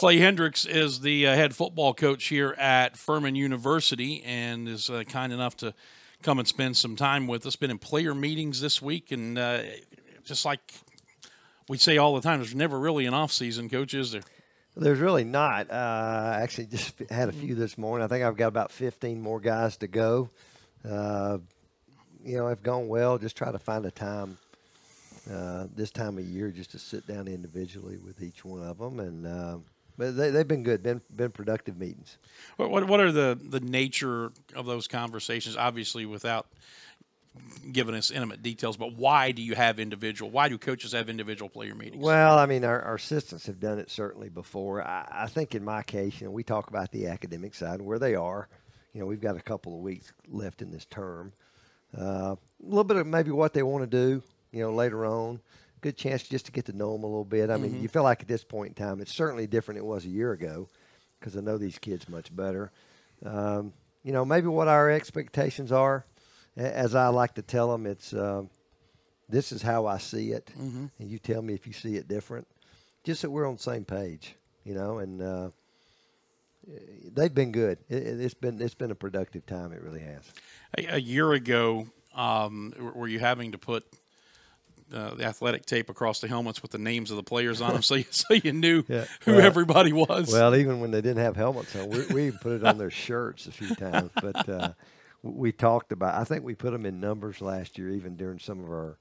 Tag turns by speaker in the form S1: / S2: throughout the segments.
S1: Clay Hendrix is the head football coach here at Furman University and is kind enough to come and spend some time with us. Been in player meetings this week, and just like we say all the time, there's never really an off-season, Coach, is there?
S2: There's really not. I actually just had a few this morning. I think I've got about 15 more guys to go. I've gone well. Just try to find a time this time of year just to sit down individually with each one of them. And but they've been good, been productive meetings.
S1: What are the nature of those conversations? Obviously, without giving us intimate details, but why do coaches have individual player meetings?
S2: Well, I mean, our assistants have done it certainly before. I think in my case, we talk about the academic side and where they are. We've got a couple of weeks left in this term. A little bit of maybe what they want to do, later on. Good chance just to get to know them a little bit. I mean, you feel like at this point in time, it's certainly different than it was a year ago because I know these kids much better. Maybe what our expectations are. As I like to tell them, it's this is how I see it, and you tell me if you see it different. Just that we're on the same page, and they've been good. It's been a productive time. It really has.
S1: A year ago, were you having to put the athletic tape across the helmets with the names of the players on them so you knew who everybody was?
S2: Well, even when they didn't have helmets on, we even put it on their shirts a few times, but. We talked about. I think we put them in numbers last year, even during some of our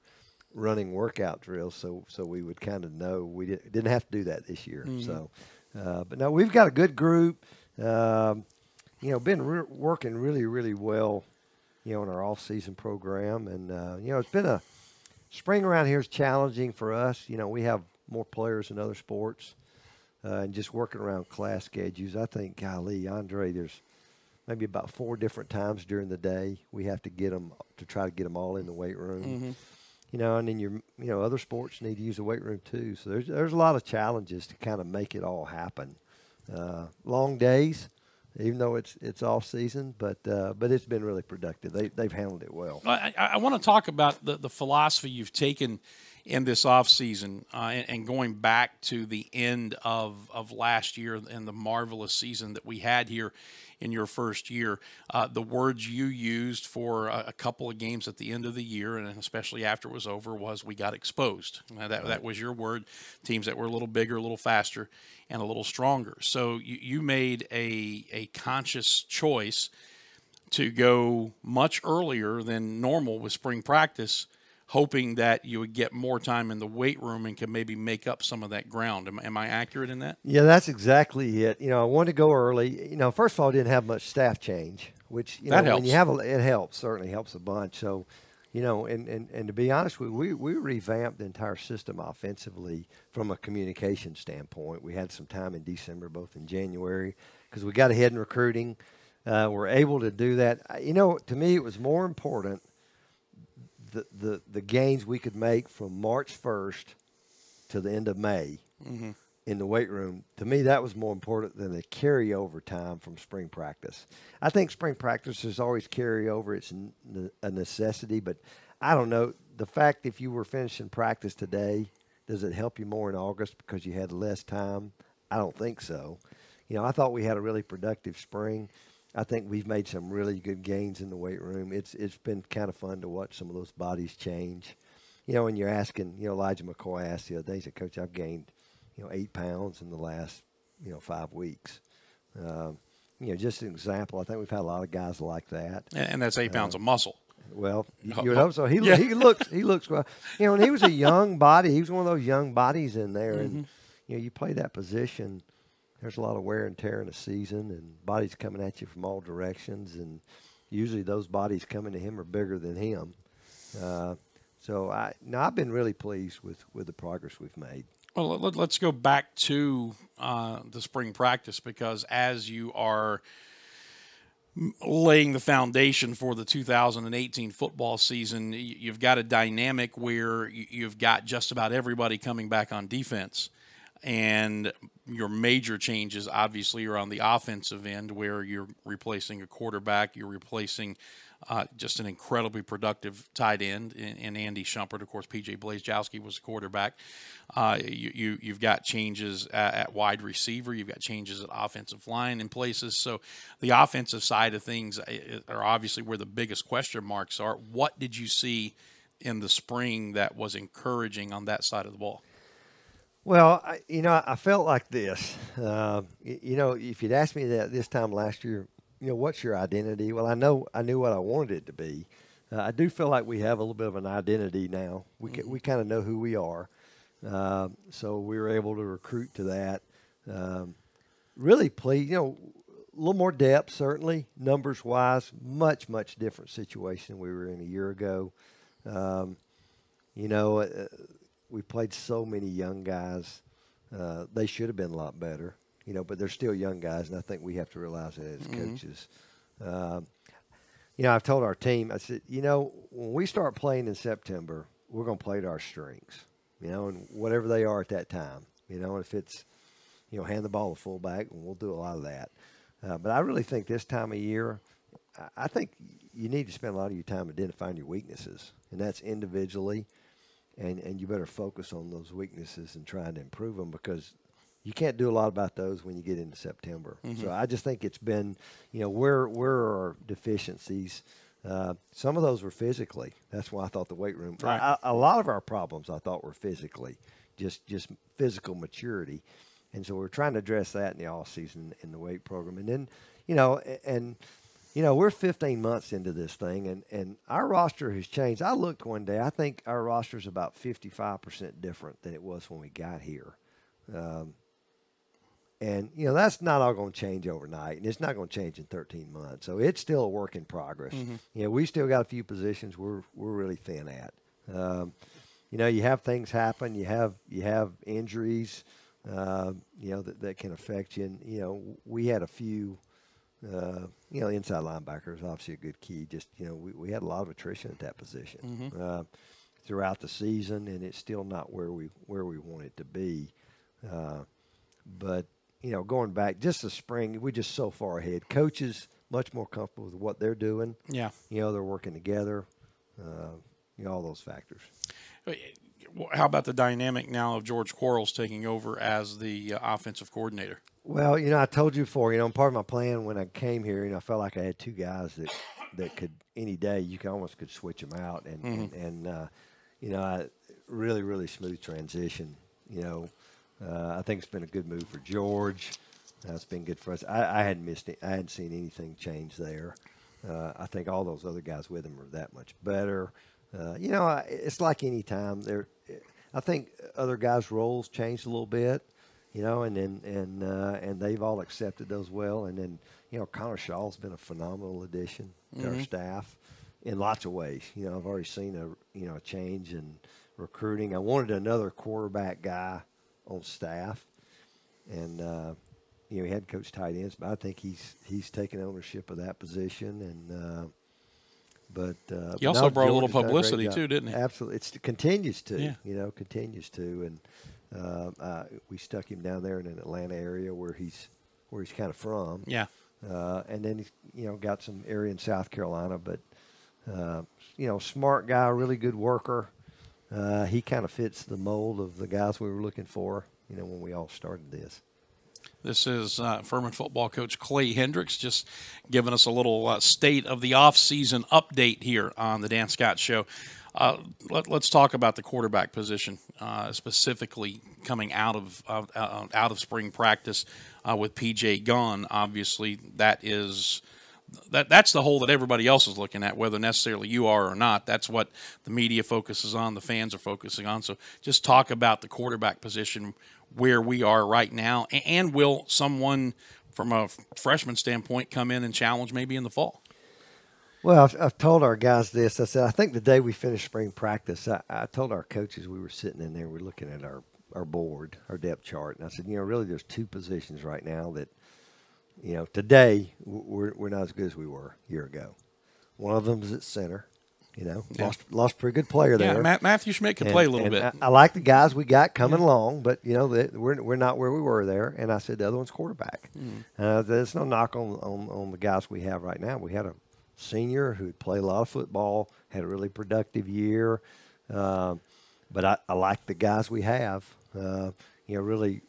S2: running workout drills, so we would kind of know. We didn't have to do that this year. So, but no, we've got a good group. Been working really, really well, in our off-season program, and it's been a spring around here is challenging for us. We have more players in other sports, and just working around class schedules. I think, golly, Andre, there's maybe about 4 different times during the day we have to try to get them all in the weight room. And then other sports need to use the weight room too. So there's a lot of challenges to kind of make it all happen. Long days, even though it's off season, but it's been really productive. They've handled it well.
S1: I want to talk about the philosophy you've taken in this offseason and going back to the end of last year and the marvelous season that we had here in your first year. The words you used for a couple of games at the end of the year, and especially after it was over, was we got exposed. That was your word. Teams that were a little bigger, a little faster, and a little stronger. So you made a conscious choice to go much earlier than normal with spring practice, hoping that you would get more time in the weight room and can maybe make up some of that ground. Am I accurate in that?
S2: Yeah, that's exactly it. I wanted to go early. First of all, I didn't have much staff change, which,
S1: that helps.
S2: When you have it helps, certainly helps a bunch. So, and to be honest with you, we revamped the entire system offensively from a communication standpoint. We had some time in December, both in January, because we got ahead in recruiting. We're able to do that. To me, it was more important the gains we could make from March 1st to the end of May in the weight room. To me, that was more important than the carryover time from spring practice. I think spring practice is always carryover. It's a necessity, but I don't know. The fact if you were finishing practice today, does it help you more in August because you had less time? I don't think so. I thought we had a really productive spring. I think we've made some really good gains in the weight room. It's been kind of fun to watch some of those bodies change. And you're asking, Elijah McCoy asked the other day, he said, Coach, I've gained, 8 pounds in the last, 5 weeks. Just an example. I think we've had a lot of guys like that.
S1: And that's 8 pounds of muscle.
S2: Well, you would hope so. He looks well. And he was a young body. He was one of those young bodies in there. And, you play that position. There's a lot of wear and tear in a season, and bodies coming at you from all directions, and usually those bodies coming to him are bigger than him. So I've been really pleased with the progress we've made.
S1: Well, let's go back to the spring practice, because as you are laying the foundation for the 2018 football season, you've got a dynamic where you've got just about everybody coming back on defense. And your major changes, obviously, are on the offensive end, where you're replacing a quarterback, you're replacing just an incredibly productive tight end in Andy Shumpert. Of course, P.J. Blazejowski was a quarterback. You've got changes at wide receiver. You've got changes at offensive line in places. So the offensive side of things are obviously where the biggest question marks are. What did you see in the spring that was encouraging on that side of the ball?
S2: Well, I felt like this. If you'd asked me that this time last year, what's your identity? Well, I knew what I wanted it to be. I do feel like we have a little bit of an identity now. We kind of know who we are. So we were able to recruit to that. Really pleased, a little more depth, certainly, numbers-wise, much different situation we were in a year ago. We played so many young guys. They should have been a lot better, but they're still young guys, and I think we have to realize that as coaches. I've told our team, I said, when we start playing in September, we're going to play to our strengths, and whatever they are at that time. If it's, hand the ball to fullback, and we'll do a lot of that. But I really think this time of year, I think you need to spend a lot of your time identifying your weaknesses, and that's individually. And you better focus on those weaknesses and trying to improve them, because you can't do a lot about those when you get into September. So I just think it's been, where are our deficiencies? Some of those were physically. That's why I thought the weight room.
S1: Right.
S2: A lot of our problems I thought were physically, just physical maturity. And so we're trying to address that in the offseason in the weight program. And then, we're 15 months into this thing, and our roster has changed. I looked one day. I think our roster is about 55% different than it was when we got here. That's not all going to change overnight, and it's not going to change in 13 months. So it's still a work in progress. We still got a few positions we're really thin at. You have things happen. You have injuries, that can affect you. And, we had a few – inside linebacker is obviously a good key. Just, we had a lot of attrition at that position throughout the season, and it's still not where we want it to be. But, going back just the spring, we're just so far ahead. Coaches much more comfortable with what they're doing. Yeah. They're working together. All those factors.
S1: How about the dynamic now of George Quarles taking over as the offensive coordinator?
S2: Well, I told you before, part of my plan when I came here, I felt like I had two guys that could any day you almost could switch them out, and I really smooth transition. I think it's been a good move for George. It's been good for us. I hadn't missed it. I hadn't seen anything change there. I think all those other guys with him are that much better. It's like any time I think other guys' roles changed a little bit. And they've all accepted those well. And then, Connor Shaw's been a phenomenal addition to our staff in lots of ways. I've already seen a change in recruiting. I wanted another quarterback guy on staff, and he had coached tight ends, but I think he's taken ownership of that position. And but
S1: he also brought a little publicity too, didn't he?
S2: Absolutely, it continues to. Yeah. Continues to, and we stuck him down there in an Atlanta area where he's kind of from.
S1: Yeah.
S2: And then he's got some area in South Carolina, but smart guy, really good worker. He kind of fits the mold of the guys we were looking for, when we all started this.
S1: This is Furman football coach Clay Hendrix just giving us a little state of the offseason update here on the Dan Scott Show. Let's talk about the quarterback position, specifically coming out of spring practice with PJ gone. Obviously, that's the hole that everybody else is looking at, whether necessarily you are or not. That's what the media focuses on, the fans are focusing on. So just talk about the quarterback position, where we are right now, and will someone from a freshman standpoint come in and challenge maybe in the fall?
S2: Well, I've told our guys this. I said, I think the day we finished spring practice, I told our coaches, we were sitting in there, we're looking at our board, our depth chart, and I said, really there's two positions right now that, today we're not as good as we were a year ago. One of them is at center, Lost a pretty good player there.
S1: Yeah, Matthew Schmidt can play a little bit.
S2: I like the guys we got coming along, but we're not where we were there. And I said the other one's quarterback. There's no knock on the guys we have right now. We had a senior who played a lot of football, had a really productive year, but I like the guys we have. Really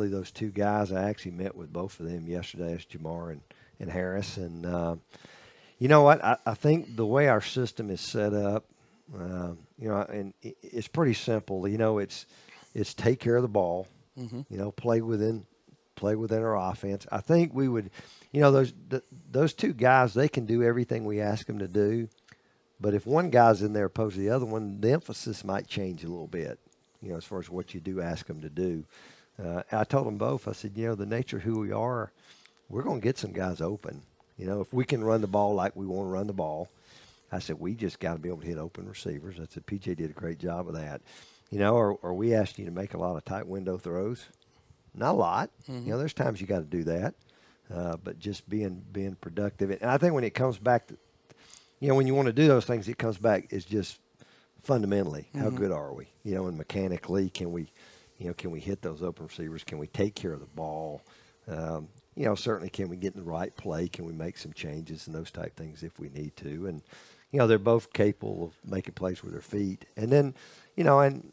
S2: those two guys. I actually met with both of them yesterday. It's Jamar and Harris, and. You know what? I think the way our system is set up, and it's pretty simple. It's take care of the ball. Play within our offense. I think we would, those two guys, they can do everything we ask them to do. But if one guy's in there opposed to the other one, the emphasis might change a little bit. As far as what you do ask them to do. I told them both. I said, the nature of who we are, we're going to get some guys open. If we can run the ball like we want to run the ball, I said, we just got to be able to hit open receivers. I said, PJ did a great job of that. Or we asked you to make a lot of tight window throws. Not a lot. There's times you got to do that. But just being productive. And I think when it comes back to, when you want to do those things, it comes back is just fundamentally, how good are we? And mechanically, can we hit those open receivers? Can we take care of the ball? Certainly can we get in the right play? Can we make some changes and those type things if we need to? And, they're both capable of making plays with their feet. And then, and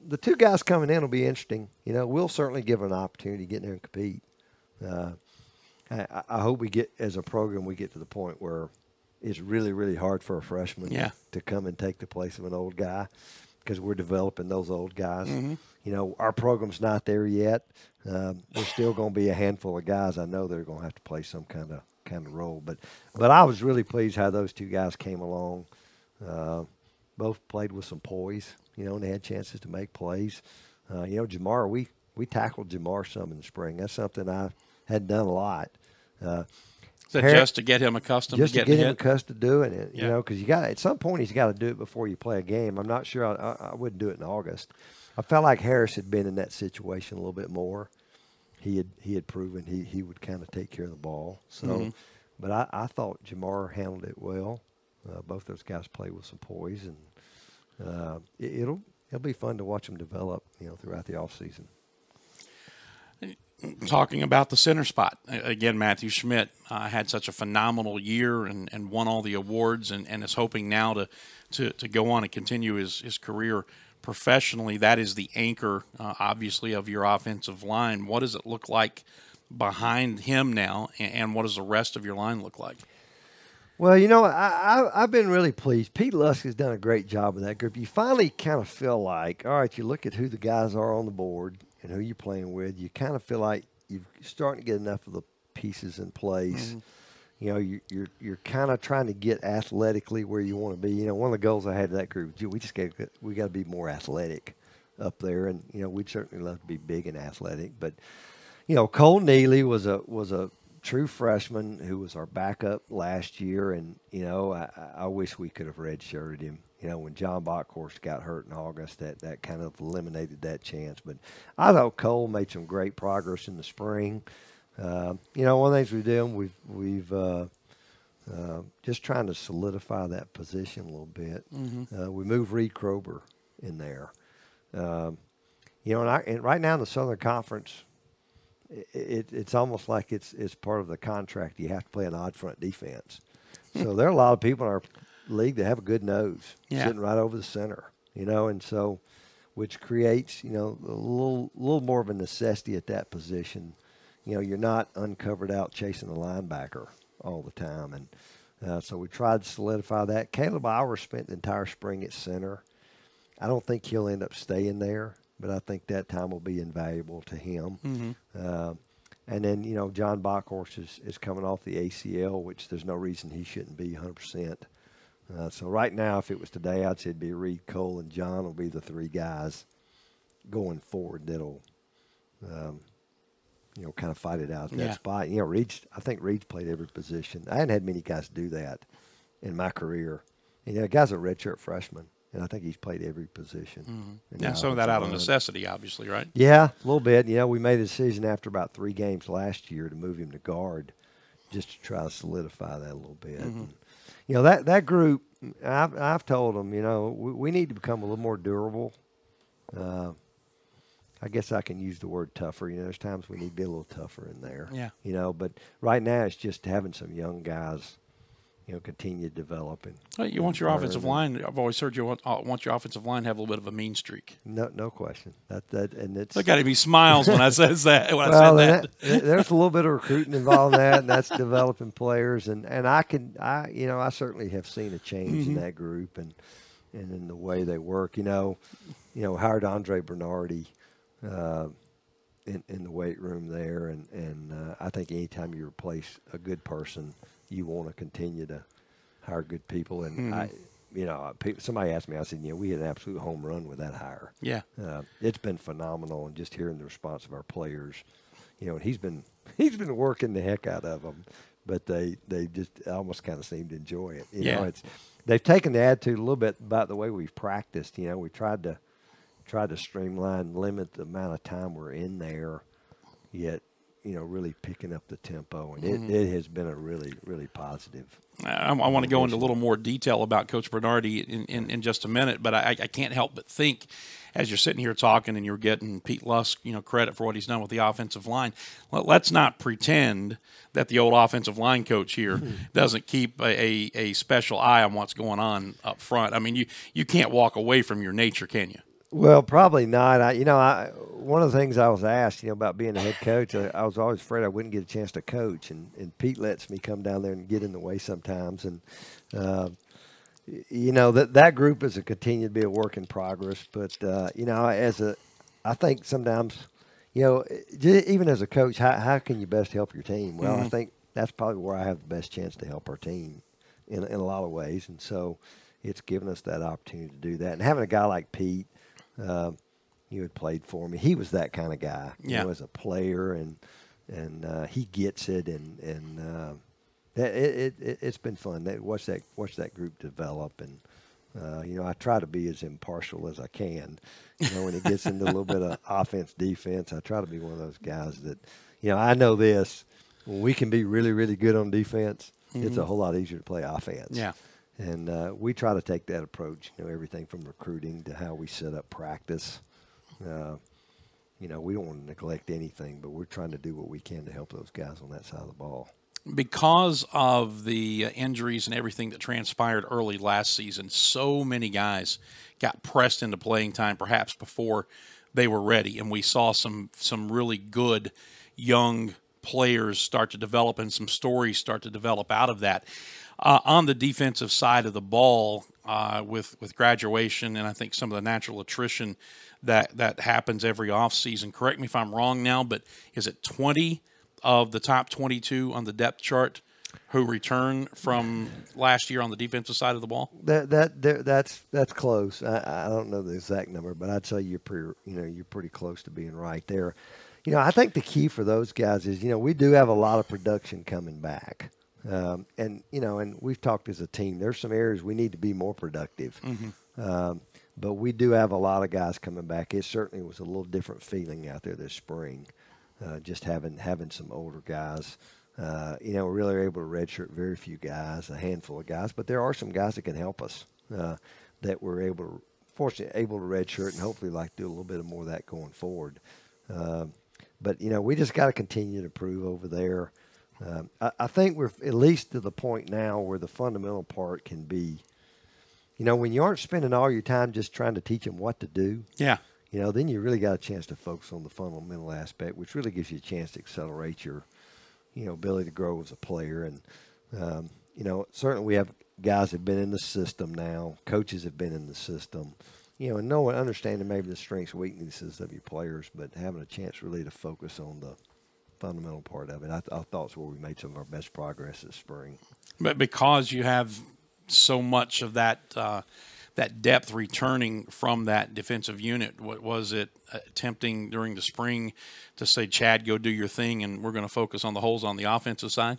S2: the two guys coming in will be interesting. We'll certainly give them an opportunity to get in there and compete. I hope we get, as a program, we get to the point where it's really, really hard for a freshman to come and take the place of an old guy because we're developing those old guys. Our program's not there yet. There's still going to be a handful of guys I know that are going to have to play some kind of role. But I was really pleased how those two guys came along. Both played with some poise, and they had chances to make plays. Jamar, we tackled Jamar some in the spring. That's something I hadn't done a lot.
S1: Is that just to get him accustomed to getting hit?
S2: Just to get him accustomed to doing it, because you got at some point he's got to do it before you play a game. I'm not sure I wouldn't do it in August. I felt like Harris had been in that situation a little bit more. He had proven he would kind of take care of the ball. So, but I thought Jamar handled it well. Both those guys played with some poise, and it'll be fun to watch them develop, throughout the offseason.
S1: Talking about the center spot, again, Matthew Schmidt had such a phenomenal year and won all the awards and is hoping now to go on and continue his career professionally. That is the anchor, obviously, of your offensive line. What does it look like behind him now, and what does the rest of your line look like?
S2: Well, I've been really pleased. Pete Lusk has done a great job with that group. You finally kind of feel like, all right, you look at who the guys are on the board and who you're playing with, you kind of feel like you're starting to get enough of the pieces in place. You're kind of trying to get athletically where you want to be. One of the goals I had to that group, we got to be more athletic up there, and we'd certainly love to be big and athletic. But Cole Neely was a true freshman who was our backup last year, and I wish we could have redshirted him. When John Bockhorst got hurt in August, that kind of eliminated that chance. But I thought Cole made some great progress in the spring. One of the things we've done, we've just trying to solidify that position a little bit. We moved Reed Krober in there. And right now in the Southern Conference, it's almost like it's part of the contract. You have to play an odd front defense. So there are a lot of people in our league that have a good nose sitting right over the center, and so which creates, a little more of a necessity at that position. You're not uncovered out chasing the linebacker all the time. And so we tried to solidify that. Caleb Iowa spent the entire spring at center. I don't think he'll end up staying there, but I think that time will be invaluable to him. And then, John Bockhorst is coming off the ACL, which there's no reason he shouldn't be 100%. So right now, if it was today, I'd say it'd be Reed, Cole, and John will be the three guys going forward that'll kind of fight it out at that spot. I think Reed's played every position. I hadn't had many guys do that in my career. The guy's a redshirt freshman, and I think he's played every position.
S1: And some of that out of necessity, obviously, right?
S2: Yeah, a little bit. We made a decision after about 3 games last year to move him to guard just to try to solidify that a little bit. And, you know, that group, I've told them, you know, we need to become a little more durable. I guess I can use the word tougher. You know, there's times we need to be a little tougher in there.
S1: Yeah.
S2: You know, but right now it's just having some young guys, you know, continue to develop. And
S1: Well, you want your offensive line. I've always heard you want your offensive line to have a little bit of a mean streak.
S2: No question. And it's
S1: There got to be smiles when I says that. When
S2: well,
S1: I said that.
S2: there's a little bit of recruiting involved in that, and that's developing players. And I certainly have seen a change in that group and in the way they work. You know, hired Andre Bernardi in the weight room there, and I think anytime you replace a good person, you want to continue to hire good people. And somebody asked me, I said, we had an absolute home run with that hire.
S1: Yeah.
S2: It's been phenomenal, and just hearing the response of our players, and he's been working the heck out of them, but they just almost kind of seem to enjoy it. You know, they've taken the attitude a little bit about the way we've practiced. You know, we tried to streamline, limit the amount of time we're in there, yet, really picking up the tempo. And it has been a really, really positive.
S1: I want to go into a little more detail about Coach Bernardi in just a minute, but I can't help but think, as you're sitting here talking and you're getting Pete Lusk, credit for what he's done with the offensive line. Let's not pretend that the old offensive line coach here doesn't keep a special eye on what's going on up front. I mean, you can't walk away from your nature, can you?
S2: Well, probably not. One of the things I was asked, about being a head coach, I was always afraid I wouldn't get a chance to coach, and Pete lets me come down there and get in the way sometimes. And that group is a continue to be a work in progress. But I think sometimes, even as a coach, how can you best help your team? Well, I think that's probably where I have the best chance to help our team in a lot of ways, and so it's given us that opportunity to do that. And having a guy like Pete. You had played for me. He was that kind of guy, as a player, and he gets it, and it's been fun. Watch that group develop, and I try to be as impartial as I can. When it gets into a little bit of offense, defense, I try to be one of those guys that, I know this. When we can be really, really good on defense, it's a whole lot easier to play offense.
S1: Yeah.
S2: And we try to take that approach, everything from recruiting to how we set up practice. We don't want to neglect anything, but we're trying to do what we can to help those guys on that side of the ball.
S1: Because of the injuries and everything that transpired early last season, so many guys got pressed into playing time perhaps before they were ready, and we saw some really good young players start to develop and some stories start to develop out of that. On the defensive side of the ball, with graduation and I think some of the natural attrition that happens every offseason, correct me if I'm wrong now, but is it 20 of the top 22 on the depth chart who return from last year on the defensive side of the ball?
S2: That's close. I don't know the exact number, but I'd say you're pretty close to being right there. I think the key for those guys is we do have a lot of production coming back. And we've talked as a team, there's some areas we need to be more productive. But we do have a lot of guys coming back. It certainly was a little different feeling out there this spring, just having some older guys. We really are able to redshirt very few guys, a handful of guys, but there are some guys that can help us that we're fortunately able to redshirt and hopefully do a little bit more of that going forward. But we just got to continue to improve over there. I think we're at least to the point now where the fundamental part can be, when you aren't spending all your time just trying to teach them what to do.
S1: Yeah.
S2: Then you really got a chance to focus on the fundamental aspect, which really gives you a chance to accelerate your, ability to grow as a player. And, certainly we have guys that have been in the system now. Coaches have been in the system, and understanding maybe the strengths and weaknesses of your players, but having a chance really to focus on the fundamental part of it. I thought it's where we made some of our best progress this spring.
S1: But because you have so much of that depth returning from that defensive unit, what was it tempting during the spring to say, Chad, go do your thing, and we're going to focus on the holes on the offensive side?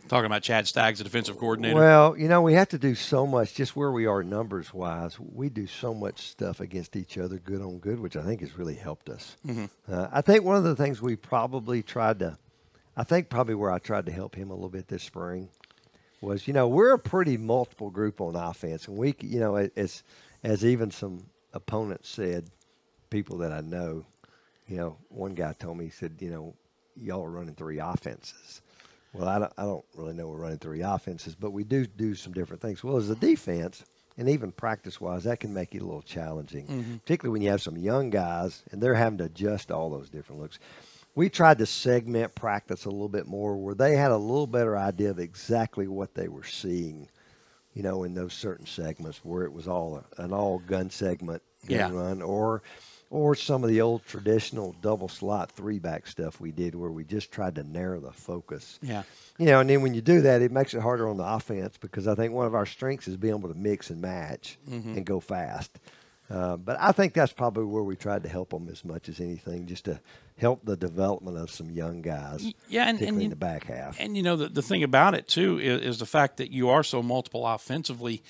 S1: Talking about Chad Staggs, the defensive coordinator.
S2: Well, we have to do so much just where we are numbers-wise. We do so much stuff against each other, good on good, which I think has really helped us. I think one of the things we probably where I tried to help him a little bit this spring was, we're a pretty multiple group on offense. And we, as even some opponents said, people that I know, one guy told me, he said, y'all are running 3 offenses. Well, I don't really know we're running 3 offenses, but we do some different things. Well, as a defense, and even practice-wise, that can make it a little challenging, particularly when you have some young guys and they're having to adjust all those different looks. We tried to segment practice a little bit more where they had a little better idea of exactly what they were seeing, in those certain segments where it was an all-gun segment, gun run, or some of the old traditional double slot 3-back stuff we did where we just tried to narrow the focus.
S1: Yeah.
S2: And then when you do that, it makes it harder on the offense because I think one of our strengths is being able to mix and match and go fast. But I think that's probably where we tried to help them as much as anything, just to help the development of some young guys, particularly in the back half.
S1: And, the thing about it, too, is the fact that you are so multiple offensively,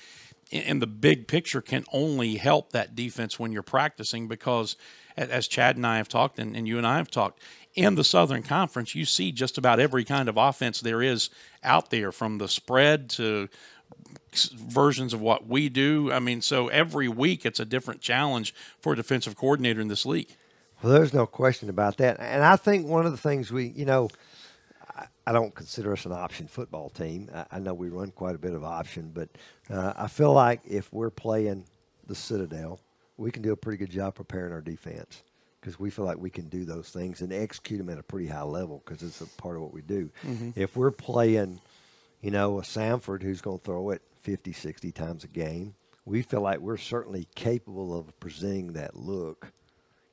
S1: and the big picture can only help that defense when you're practicing because, as Chad and I have talked, and you and I have talked, in the Southern Conference, you see just about every kind of offense there is out there, from the spread to versions of what we do. I mean, so every week it's a different challenge for a defensive coordinator in this league.
S2: Well, there's no question about that. And I think one of the things I don't consider us an option football team. I know we run quite a bit of option, but I feel like if we're playing the Citadel, we can do a pretty good job preparing our defense because we feel like we can do those things and execute them at a pretty high level because it's a part of what we do. If we're playing, a Samford who's going to throw it 50, 60 times a game, we feel like we're certainly capable of presenting that look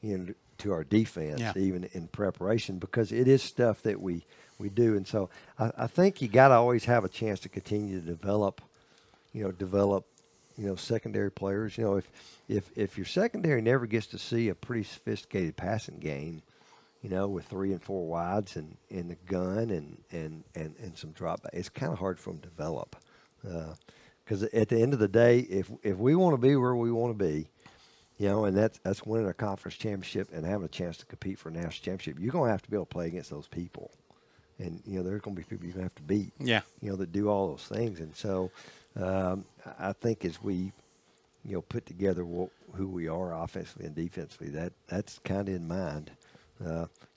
S2: to our defense, even in preparation, because it is stuff that we do. And so I think you got to always have a chance to continue to develop secondary players. If your secondary never gets to see a pretty sophisticated passing game, with 3 and 4 wides and the gun and some drop back, it's kind of hard for them to develop. Because at the end of the day, if we want to be where we want to be, and that's winning a conference championship and having a chance to compete for a national championship, you're going to have to be able to play against those people. And, there's going to be people you're going to have to beat, that do all those things. And so I think as we, put together who we are offensively and defensively, that's kind of in mind.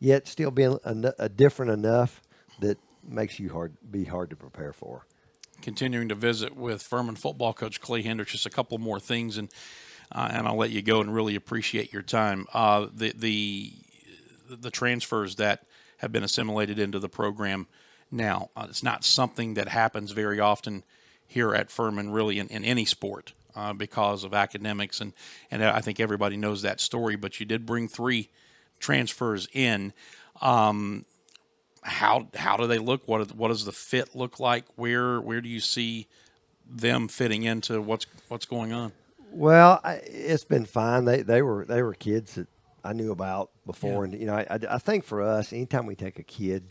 S2: Yet still being different enough that makes you hard to prepare for.
S1: Continuing to visit with Furman football coach Clay Hendrix, just a couple more things, and I'll let you go and really appreciate your time. The transfers that have been assimilated into the program now, it's not something that happens very often here at Furman, really in any sport, because of academics, and I think everybody knows that story. But you did bring 3 transfers in. How do they look? What does the fit look like? Where do you see them fitting into what's going on?
S2: Well, it's been fine. They were kids that I knew about before, and I think for us, anytime we take a kid,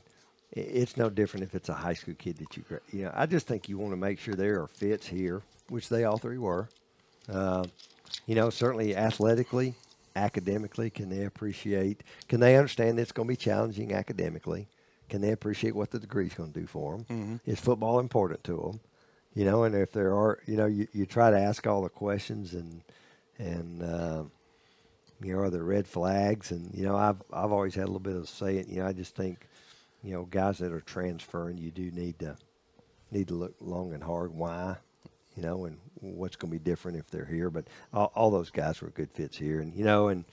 S2: it's no different if it's a high school kid that I just think you want to make sure there are fits here, which they all 3 were. Certainly athletically, academically, can they understand that it's going to be challenging academically? Can they appreciate what the degree is going to do for them? Is football important to them? And if there are, you try to ask all the questions and are there red flags? And, I've always had a little bit of a say it. I just think, guys that are transferring, you do need to look long and hard why, and what's going to be different if they're here. But all those guys were good fits here. And,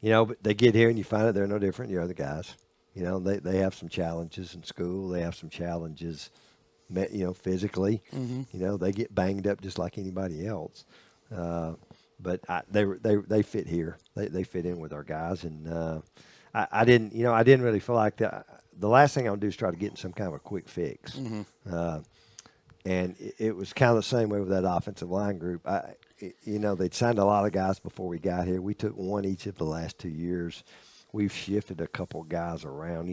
S2: but they get here and you find out they're no different than the other guys. They have some challenges in school. They have some challenges, physically. They get banged up just like anybody else. But they fit here. They fit in with our guys. And I didn't really feel like that. The last thing I would do is try to get in some kind of a quick fix. And it was kind of the same way with that offensive line group. They'd signed a lot of guys before we got here. We took 1 each of the last 2 years. We've shifted a couple of guys around.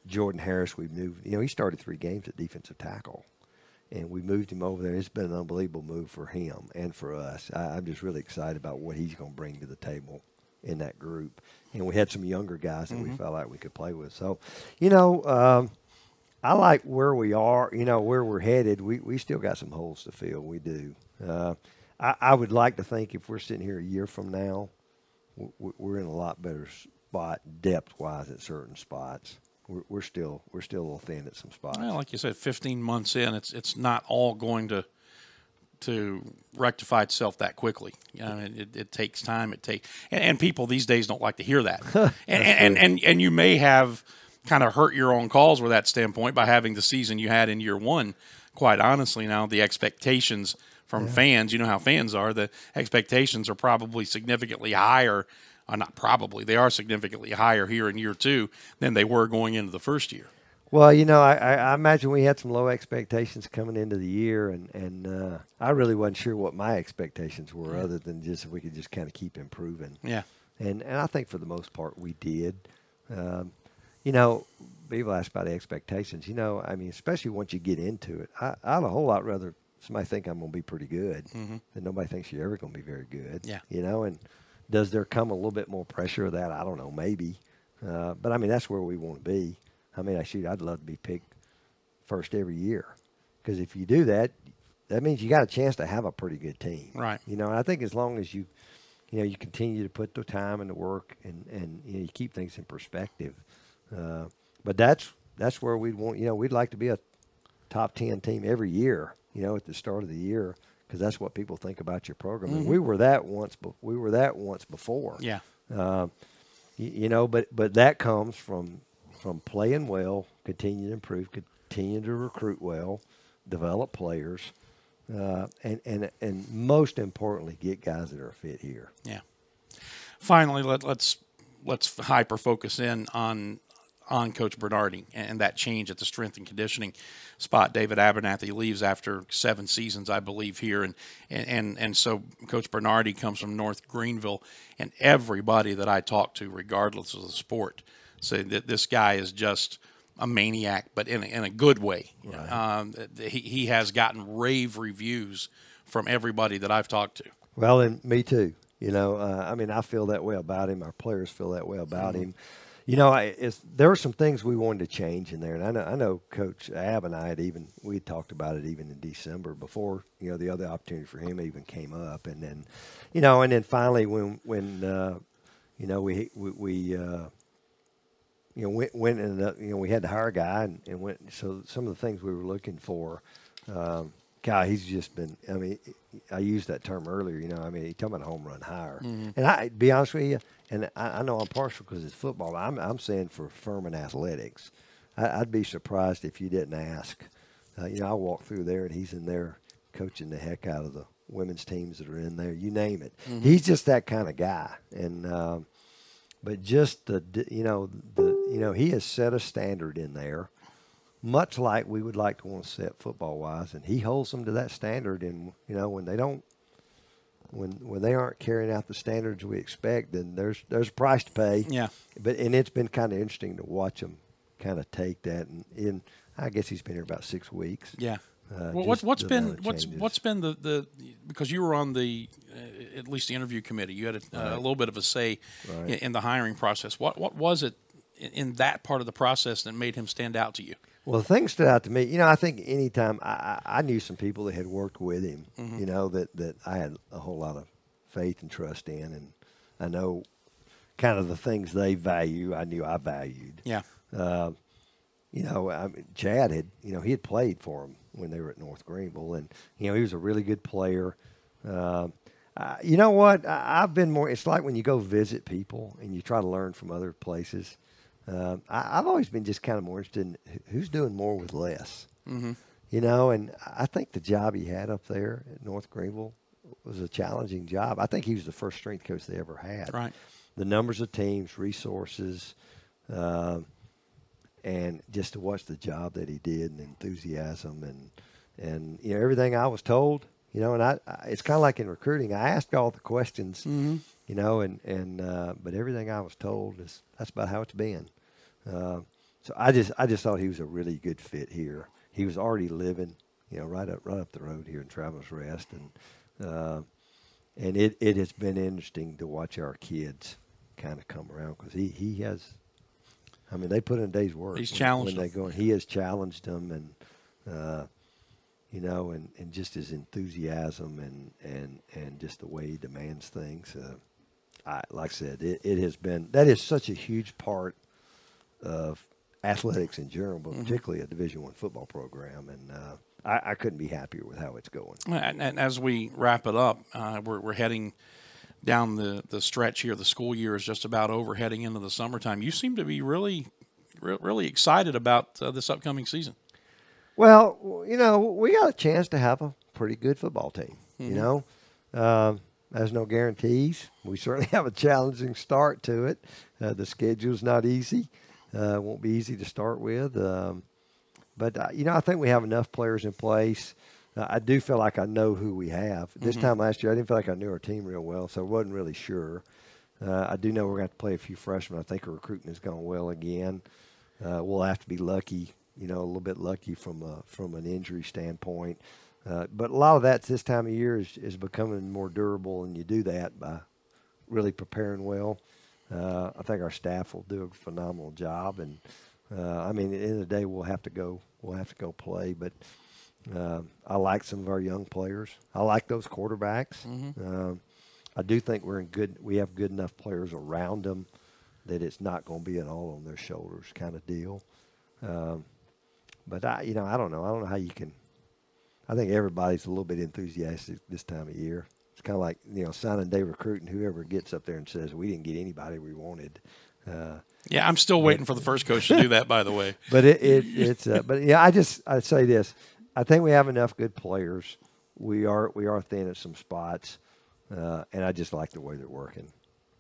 S2: Jordan Harris, we moved. He started 3 games at defensive tackle, and we moved him over there. It's been an unbelievable move for him and for us. I'm just really excited about what he's going to bring to the table in that group. And we had some younger guys that we felt like we could play with. So, I like where we are, where we're headed. We still got some holes to fill. We do. I would like to think if we're sitting here a year from now, we're in a lot better spot depth-wise at certain spots. We're still a little thin at some spots.
S1: Well, like you said, 15 months in, it's not all going to rectify itself that quickly. It takes time. And people these days don't like to hear that. and you may have kind of hurt your own cause with that standpoint by having the season you had in year one. Quite honestly, now the expectations from fans, you know how fans are, the expectations are probably significantly higher. Not probably, they are significantly higher here in year two than they were going into the first year.
S2: Well, I imagine we had some low expectations coming into the year, and I really wasn't sure what my expectations were, other than just if we could just kind of keep improving.
S1: Yeah.
S2: And I think for the most part we did. People ask about the expectations. Especially once you get into it, I'd a whole lot rather somebody think I'm going to be pretty good than nobody thinks you're ever going to be very good.
S1: Yeah.
S2: And does there come a little bit more pressure of that? I don't know, maybe. But, that's where we want to be. I'd love to be picked first every year, because if you do that, that means you got a chance to have a pretty good team.
S1: Right.
S2: I think as long as you continue to put the time and the work and you keep things in perspective. But that's where we'd want, we'd like to be a top 10 team every year, at the start of the year, because that's what people think about your program. And we were that once before.
S1: Yeah.
S2: But that comes from playing well, continue to improve, continue to recruit well, develop players, and most importantly, get guys that are fit here.
S1: Yeah. Finally, let's hyper focus in on Coach Bernardi and that change at the strength and conditioning spot. David Abernathy leaves after 7 seasons, I believe, here, and so Coach Bernardi comes from North Greenville, and everybody that I talk to, regardless of the sport, say that this guy is just a maniac, but in a good way.
S2: Right.
S1: He has gotten rave reviews from everybody that I've talked to.
S2: Well, and me too. I feel that way about him. Our players feel that way about him. There were some things we wanted to change in there, and I know Coach Ab and I we had talked about it even in December before the other opportunity for him even came up, and then finally when we went and we had to hire a guy and went. So some of the things we were looking for, guy, he's just been. I used that term earlier. He's talking about a home run hire, and to be honest with you. And I know I'm partial because it's football. I'm saying for Furman athletics, I'd be surprised if you didn't ask. I walk through there and he's in there coaching the heck out of the women's teams that are in there. You name it. He's just that kind of guy. And but just he has set a standard in there, much like we would like to want to set football wise, and he holds them to that standard. And when they don't. When they aren't carrying out the standards we expect, then there's a price to pay.
S1: Yeah.
S2: And it's been kind of interesting to watch him kind of take that. And I guess he's been here about 6 weeks.
S1: Yeah. What's been the because you were on the at least the interview committee, you had a little bit of a say in the hiring process. What was it in that part of the process that made him stand out to you?
S2: Well, the thing stood out to me, I think anytime I knew some people that had worked with him, that I had a whole lot of faith and trust in, and I know kind of the things they value, I knew I valued.
S1: Yeah.
S2: Chad had, he had played for him when they were at North Greenville, and, he was a really good player. You know what? I've been more, it's like when you go visit people and you try to learn from other places. I've always been just kind of more interested in who's doing more with less, and I think the job he had up there at North Greenville was a challenging job. I think he was the first strength coach they ever had.
S1: Right.
S2: The numbers of teams, resources, and just to watch the job that he did and enthusiasm and everything I was told, and I it's kind of like in recruiting. I asked all the questions, but everything I was told that's about how it's been. So I just thought he was a really good fit here. He was already living, right up the road here in Travelers Rest, and it has been interesting to watch our kids kind of come around because he has I mean, they put in a day's work.
S1: He's challenged
S2: when they
S1: them.
S2: go. He has challenged them, and you know, and just his enthusiasm and just the way he demands things. Like I said, it has been, that is such a huge part of athletics in general, but particularly a Division I football program, and I couldn't be happier with how it's going.
S1: And as we wrap it up, we're heading down the stretch here. The school year is just about over, heading into the summertime. You seem to be really excited about this upcoming season.
S2: Well, you know, we got a chance to have a pretty good football team. You know, there's no guarantees. We certainly have a challenging start to it. The schedule's not easy. Won't be easy to start with. But you know, I think we have enough players in place. I do feel like I know who we have. This time last year, I didn't feel like I knew our team real well, so I wasn't really sure. I do know we're going to play a few freshmen. I think our recruiting has gone well again. We'll have to be lucky, you know, a little bit lucky from an injury standpoint. But a lot of that this time of year is becoming more durable, and you do that by really preparing well. I think our staff will do a phenomenal job, and I mean, at the end of the day, we'll have to go play. But I like some of our young players. I like those quarterbacks. I do think we have good enough players around them that it's not going to be an all on their shoulders kind of deal. But I don't know. I don't know how you can. I think everybody's a little bit enthusiastic this time of year. It's kind of like, you know, signing day recruiting. Whoever gets up there and says we didn't get anybody we wanted.
S1: Yeah, I'm still waiting for the first coach to do that, by the way.
S2: But but yeah, I'd say this. I think we have enough good players. We are thin at some spots, and I just like the way they're working.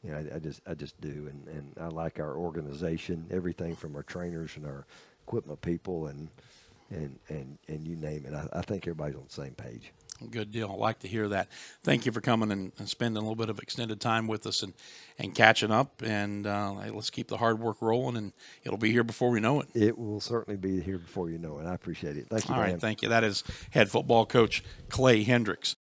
S2: You know, I just do, and I like our organization, everything from our trainers and our equipment people and you name it. I think everybody's on the same page.
S1: Good deal. I like to hear that. Thank you for coming and spending a little bit of extended time with us and catching up. And hey, let's keep the hard work rolling, and it'll be here before we know it.
S2: It will certainly be here before you know it. I appreciate it. Thank you,
S1: All
S2: man.
S1: right, thank you. That is head football coach Clay Hendrix.